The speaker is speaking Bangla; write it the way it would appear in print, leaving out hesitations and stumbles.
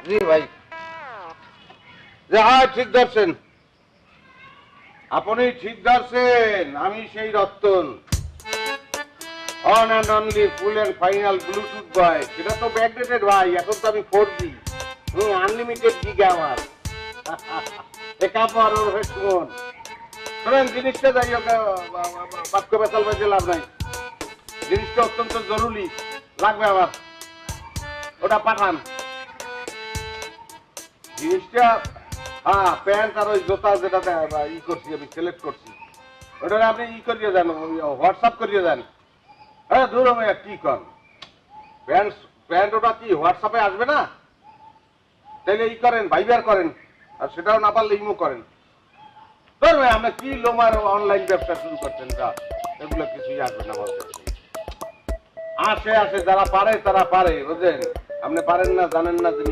জি ভাই। যে হ্যাঁ ঠিক ধরছেন, আপনি ঠিক ধরছেন। আমি সেই Ratan, one and only full and final Bluetooth boy. সেটা তো ব্যাকডেটেড ভাই, এখন তো আমি 4G, আনলিমিটেড গিগা আমার। একাপর ওর শুনুন, শোনেন জিনিসটা, যাই হোক বাক্য বেতাল বাজে লাভ নাই। জিনিসটা অত্যন্ত জরুরি লাগবে আমার, ওটা পাঠান জিনিসটা। হ্যাঁ, প্যান্ট আর ওই জুতা যেটা ই করছি, আমি সিলেক্ট করছি, ওটা আপনি ই করিয়ে দেন, হোয়াটসঅ্যাপ করিয়ে দেন। হ্যাঁ ধরো ভাইয়া কি কর, প্যান্ট প্যান্ট ওটা কি হোয়াটসঅ্যাপে আসবে না? তাইলে ই করেন, ভাইবার করেন, আর সেটাও না পারলে ইমো করেন। ধর ভাই, আমরা কি লোমার অনলাইন ব্যবসা শুরু করছেন, যা এগুলো কিছুই আসবে না বলতে। আসে আসে, যারা পারে তারা পারে, বুঝলেন? আপনি পারেন না, জানেন না,